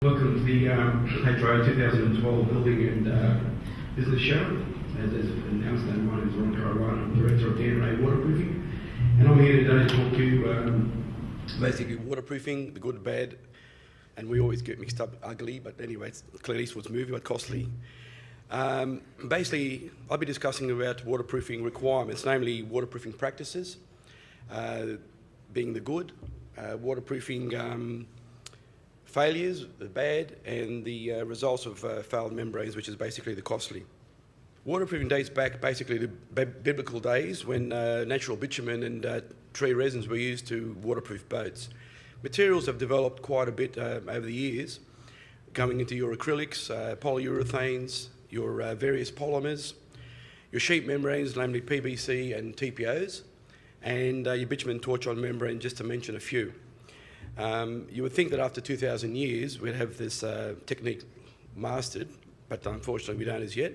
Welcome to the HRO 2012 Building and Business Show. As announced, my name is Ron Caruana. I'm Director of Danrae Waterproofing, and I'm here today to talk to you basically waterproofing, the good, bad, and we always get mixed up ugly, but anyway, it's Clint Eastwood's movie, but costly. Basically, I'll be discussing about waterproofing requirements, namely waterproofing practices, being the good, waterproofing failures, the bad, and the results of failed membranes, which is basically the costly. Waterproofing dates back basically to biblical days when natural bitumen and tree resins were used to waterproof boats. Materials have developed quite a bit over the years, coming into your acrylics, polyurethanes, your various polymers, your sheet membranes, namely PVC and TPOs, and your bitumen torch-on membrane, just to mention a few. You would think that after 2,000 years we'd have this technique mastered, but unfortunately we don't as yet.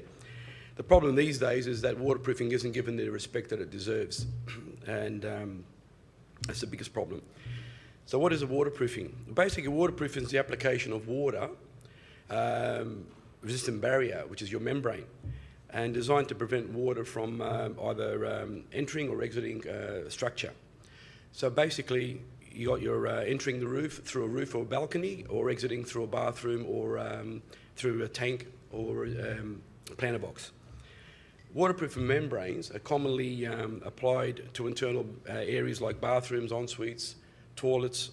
The problem these days is that waterproofing isn't given the respect that it deserves, and that's the biggest problem. So what is a waterproofing? Basically, waterproofing is the application of water, resistant barrier, which is your membrane, and designed to prevent water from either entering or exiting a structure. So basically, you got your entering the roof through a roof or a balcony, or exiting through a bathroom, or through a tank or a planter box. Waterproofing membranes are commonly applied to internal areas like bathrooms, en-suites, toilets,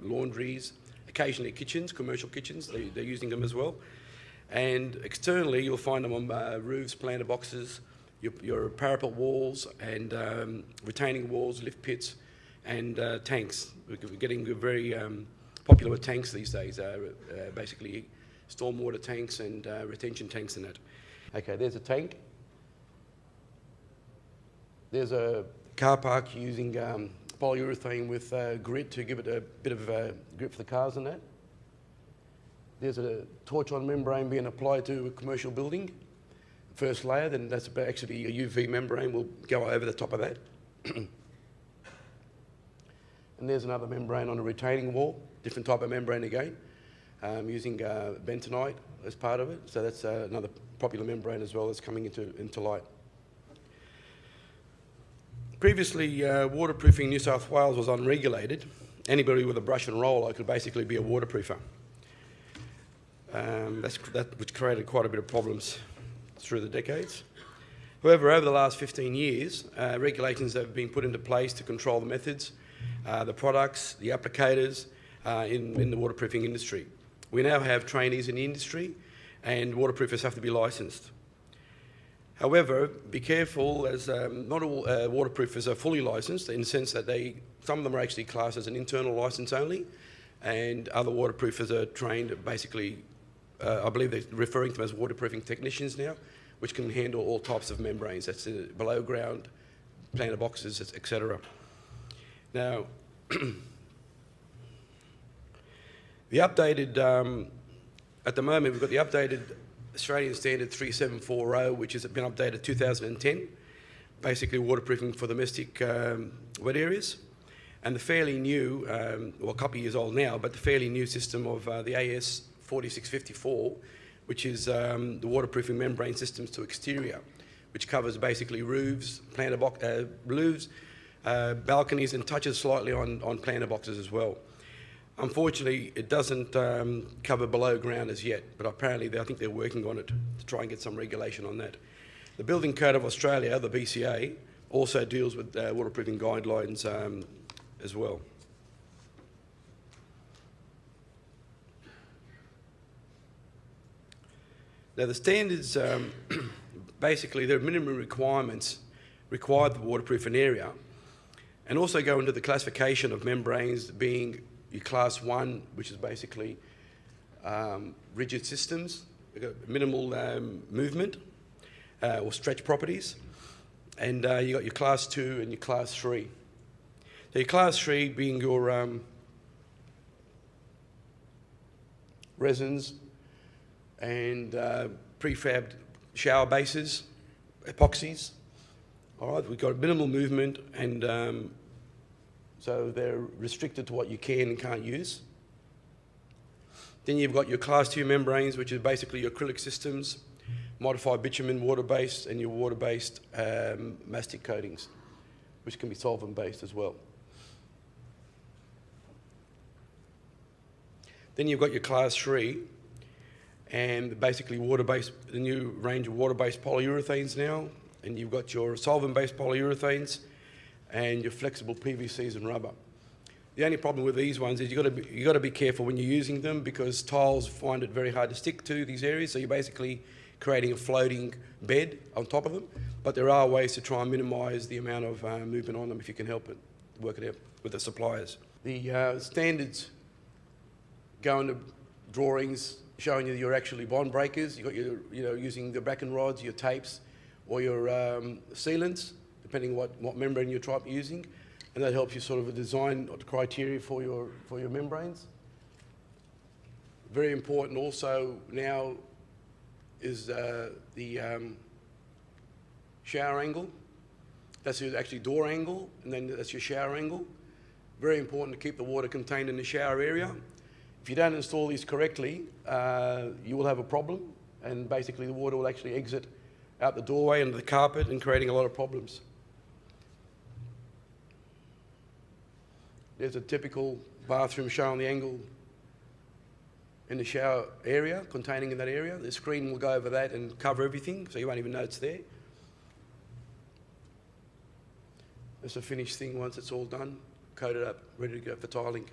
laundries, occasionally kitchens, commercial kitchens, they're using them as well. And externally, you'll find them on roofs, planter boxes, your parapet walls, and retaining walls, lift pits, and tanks. We're getting very popular with tanks these days, basically stormwater tanks and retention tanks and that. Okay, there's a tank. There's a car park using polyurethane with grit to give it a bit of grip for the cars and that. There's a torch-on membrane being applied to a commercial building. First layer, then that's actually a UV membrane will go over the top of that. And there's another membrane on a retaining wall, different type of membrane again, using bentonite as part of it. So that's another popular membrane as well that's coming into light. Previously, waterproofing in New South Wales was unregulated. Anybody with a brush and roller could basically be a waterproofer. Which created quite a bit of problems through the decades. However, over the last 15 years, regulations have been put into place to control the methods, the products, the applicators in the waterproofing industry. We now have trainees in the industry, and waterproofers have to be licensed. However, be careful, as not all waterproofers are fully licensed, in the sense that some of them are actually classed as an internal license only, and other waterproofers are trained basically, I believe they're referring to them as waterproofing technicians now, which can handle all types of membranes. That's below ground, planter boxes, etc. Now, the updated, at the moment we've got the updated Australian Standard 3740, which has been updated 2010, basically waterproofing for domestic wet areas, and the fairly new, well, a couple of years old now, but the fairly new system of the AS 4654, which is the waterproofing membrane systems to exterior, which covers basically roofs, roofs, balconies, and touches slightly on planter boxes as well. Unfortunately, it doesn't cover below ground as yet, but apparently I think they're working on it to try and get some regulation on that. The Building Code of Australia, the BCA, also deals with waterproofing guidelines as well. Now the standards, basically there are minimum requirements required for waterproofing area, and also go into the classification of membranes being your class 1, which is basically rigid systems, minimal movement or stretch properties, and you got your class 2 and your class 3. So your class 3 being your resins and prefabbed shower bases, epoxies. All right, we've got minimal movement, and so they're restricted to what you can and can't use. Then you've got your Class 2 membranes, which is basically your acrylic systems, modified bitumen water-based, and your water-based mastic coatings, which can be solvent-based as well. Then you've got your Class 3, and basically water-based, the new range of water-based polyurethanes now, and you've got your solvent-based polyurethanes and your flexible PVCs and rubber. The only problem with these ones is you've got to be careful when you're using them, because tiles find it very hard to stick to these areas, so you're basically creating a floating bed on top of them. But there are ways to try and minimise the amount of movement on them if you can help it, work it out with the suppliers. The standards go into drawings showing you you're actually bond breakers. You've got your, using the bracken rods, your tapes, or your sealants, depending on what membrane you're using. And that helps you sort of design the criteria for your membranes. Very important also now is the shower angle. That's your actually door angle, and then that's your shower angle. Very important to keep the water contained in the shower area. If you don't install these correctly, you will have a problem, and basically the water will actually exit out the doorway into the carpet and creating a lot of problems. There's a typical bathroom showing the angle in the shower area, containing in that area. The screen will go over that and cover everything, so you won't even know it's there. It's a finished thing once it's all done, coated up, ready to go for tiling.